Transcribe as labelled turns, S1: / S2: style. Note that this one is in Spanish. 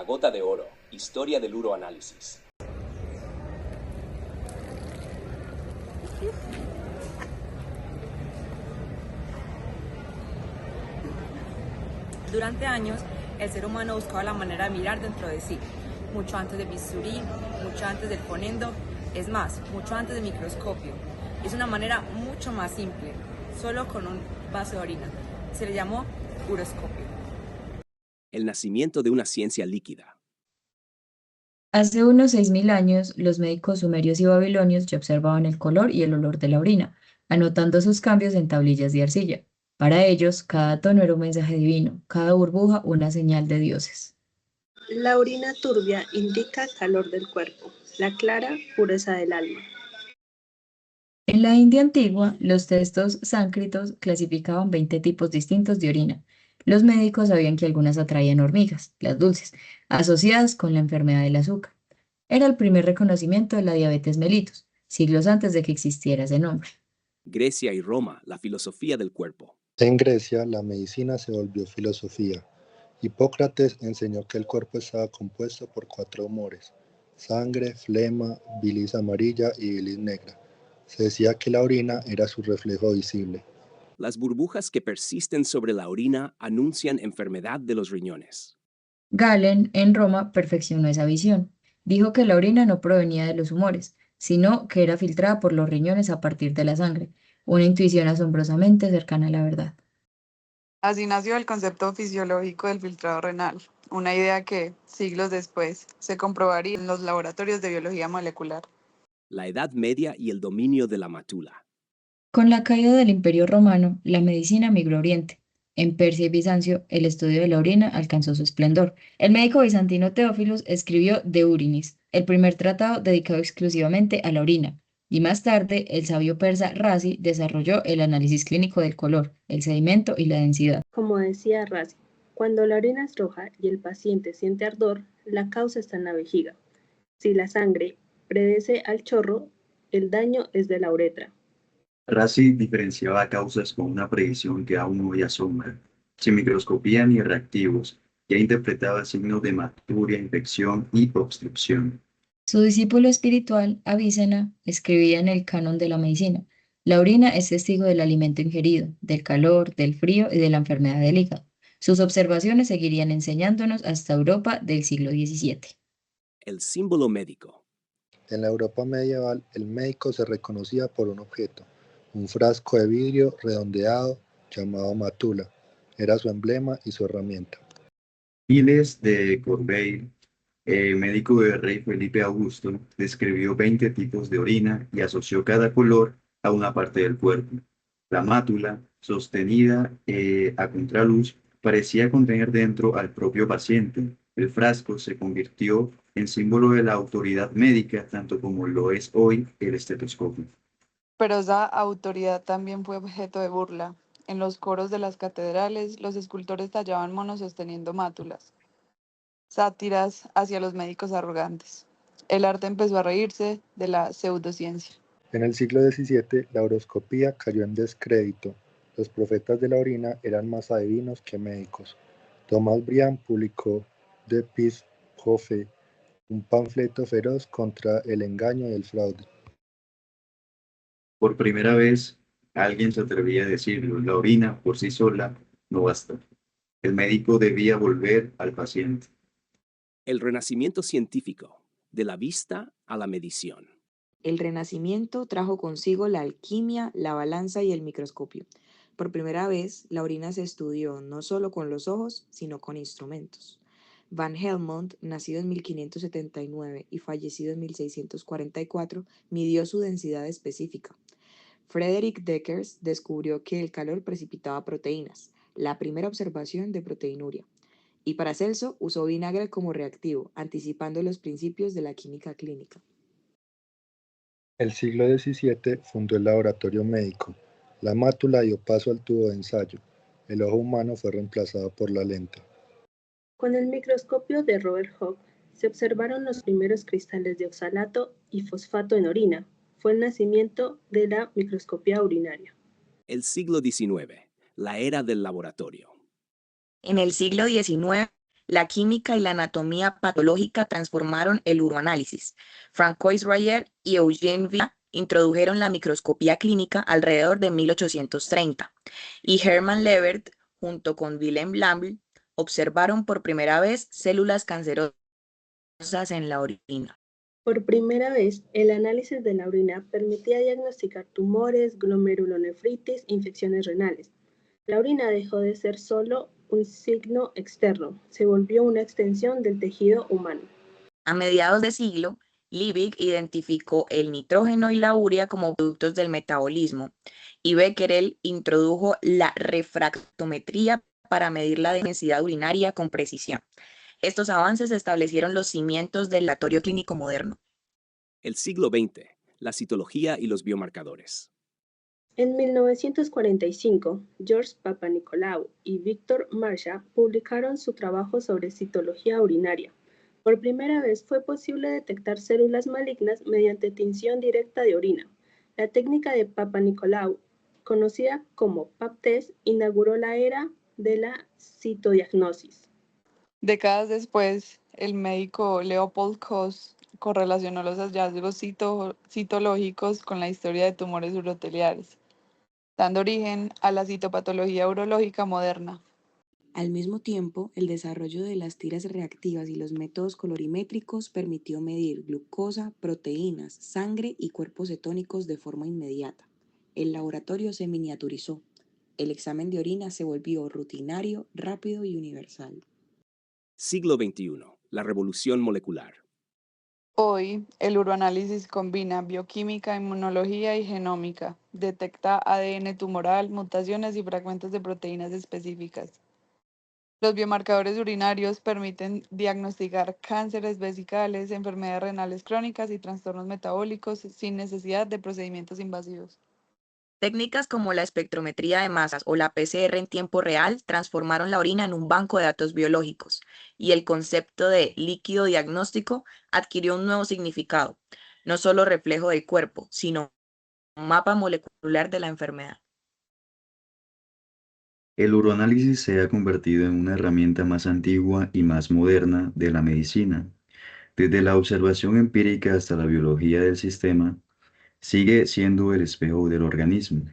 S1: La gota de oro, historia del uroanálisis.
S2: Durante años, el ser humano buscaba la manera de mirar dentro de sí, mucho antes del bisturí, mucho antes del fonendo, es más, mucho antes del microscopio. Es una manera mucho más simple, solo con un vaso de orina. Se le llamó uroscopio.
S1: El nacimiento de una ciencia líquida.
S3: Hace unos 6000 años, los médicos sumerios y babilonios ya observaban el color y el olor de la orina, anotando sus cambios en tablillas de arcilla. Para ellos, cada tono era un mensaje divino, cada burbuja una señal de dioses.
S4: La orina turbia indica calor del cuerpo, la clara pureza del alma.
S3: En la India antigua, los textos sánscritos clasificaban 20 tipos distintos de orina. Los médicos sabían que algunas atraían hormigas, las dulces, asociadas con la enfermedad del azúcar. Era el primer reconocimiento de la diabetes mellitus, siglos antes de que existiera ese nombre.
S1: Grecia y Roma, la filosofía del cuerpo.
S5: En Grecia, la medicina se volvió filosofía. Hipócrates enseñó que el cuerpo estaba compuesto por 4 humores: sangre, flema, bilis amarilla y bilis negra. Se decía que la orina era su reflejo visible.
S1: Las burbujas que persisten sobre la orina anuncian enfermedad de los riñones.
S3: Galen, en Roma, perfeccionó esa visión. Dijo que la orina no provenía de los humores, sino que era filtrada por los riñones a partir de la sangre, una intuición asombrosamente cercana a la verdad.
S6: Así nació el concepto fisiológico del filtrado renal, una idea que, siglos después, se comprobaría en los laboratorios de biología molecular.
S1: La Edad Media y el dominio de la mátula.
S3: Con la caída del Imperio Romano, la medicina migró a Oriente. En Persia y Bizancio, el estudio de la orina alcanzó su esplendor. El médico bizantino Teófilos escribió De Urinis, el primer tratado dedicado exclusivamente a la orina, y más tarde el sabio persa Razi desarrolló el análisis clínico del color, el sedimento y la densidad.
S4: Como decía Razi, cuando la orina es roja y el paciente siente ardor, la causa está en la vejiga. Si la sangre predece al chorro, el daño es de la uretra.
S7: Razi diferenciaba causas con una predicción que aún hoy asombra. Sin microscopía ni reactivos, ya interpretaba signos de maturia, infección y obstrucción.
S3: Su discípulo espiritual, Avícena, escribía en el Canon de la Medicina: la orina es testigo del alimento ingerido, del calor, del frío y de la enfermedad del hígado. Sus observaciones seguirían enseñándonos hasta Europa del siglo XVII.
S1: El símbolo médico.
S5: En la Europa medieval, el médico se reconocía por un objeto, un frasco de vidrio redondeado llamado matula. Era su emblema y su herramienta.
S7: Gilles de Corbeil, médico del rey Felipe Augusto, describió 20 tipos de orina y asoció cada color a una parte del cuerpo. La mátula, sostenida a contraluz, parecía contener dentro al propio paciente. El frasco se convirtió en símbolo de la autoridad médica, tanto como lo es hoy el estetoscopio.
S6: Pero esa autoridad también fue objeto de burla. En los coros de las catedrales, los escultores tallaban monos sosteniendo mátulas, sátiras hacia los médicos arrogantes. El arte empezó a reírse de la pseudociencia.
S5: En el siglo XVII, la horoscopía cayó en descrédito. Los profetas de la orina eran más adivinos que médicos. Thomas Briand publicó De Pis Phofe, un panfleto feroz contra el engaño y el fraude.
S7: Por primera vez, alguien se atrevía a decirlo: la orina por sí sola no basta. El médico debía volver al paciente.
S1: El renacimiento científico, de la vista a la medición.
S2: El Renacimiento trajo consigo la alquimia, la balanza y el microscopio. Por primera vez, la orina se estudió no solo con los ojos, sino con instrumentos. Van Helmont, nacido en 1579 y fallecido en 1644, midió su densidad específica. Frederick Dekkers descubrió que el calor precipitaba proteínas, la primera observación de proteinuria. Y Paracelso usó vinagre como reactivo, anticipando los principios de la química clínica.
S5: El siglo XVII fundó el laboratorio médico. La mátula dio paso al tubo de ensayo. El ojo humano fue reemplazado por la lente.
S4: Con el microscopio de Robert Hooke se observaron los primeros cristales de oxalato y fosfato en orina. Fue el nacimiento de la microscopía urinaria.
S1: El siglo XIX, la era del laboratorio.
S2: En el siglo XIX, La química y la anatomía patológica transformaron el uroanálisis. Francois Royer y Eugène Villa introdujeron la microscopía clínica alrededor de 1830, y Hermann Levert, junto con Wilhelm Lamb, observaron por primera vez células cancerosas en la orina.
S4: Por primera vez, el análisis de la orina permitía diagnosticar tumores, glomerulonefritis, infecciones renales. La orina dejó de ser solo un signo externo, se volvió una extensión del tejido humano.
S2: A mediados de siglo, Liebig identificó el nitrógeno y la urea como productos del metabolismo, y Becquerel introdujo la refractometría para medir la densidad urinaria con precisión. Estos avances establecieron los cimientos del laboratorio clínico moderno.
S1: El siglo XX, la citología y los biomarcadores.
S4: En 1945, George Papanicolaou y Victor Marcha publicaron su trabajo sobre citología urinaria. Por primera vez fue posible detectar células malignas mediante tinción directa de orina. La técnica de Papanicolaou, conocida como Pap test, inauguró la era de la citodiagnosis.
S6: Décadas después, el médico Leopold Koch correlacionó los hallazgos citológicos con la historia de tumores uroteliares, dando origen a la citopatología urológica moderna.
S2: Al mismo tiempo, el desarrollo de las tiras reactivas y los métodos colorimétricos permitió medir glucosa, proteínas, sangre y cuerpos cetónicos de forma inmediata. El laboratorio se miniaturizó. El examen de orina se volvió rutinario, rápido y universal.
S1: Siglo XXI, la revolución molecular.
S6: Hoy, el uroanálisis combina bioquímica, inmunología y genómica. Detecta ADN tumoral, mutaciones y fragmentos de proteínas específicas. Los biomarcadores urinarios permiten diagnosticar cánceres vesicales, enfermedades renales crónicas y trastornos metabólicos sin necesidad de procedimientos invasivos.
S2: Técnicas como la espectrometría de masas o la PCR en tiempo real transformaron la orina en un banco de datos biológicos, y el concepto de líquido diagnóstico adquirió un nuevo significado, no solo reflejo del cuerpo, sino un mapa molecular de la enfermedad.
S7: El uroanálisis se ha convertido en una herramienta más antigua y más moderna de la medicina. Desde la observación empírica hasta la biología del sistema, sigue siendo el espejo del organismo.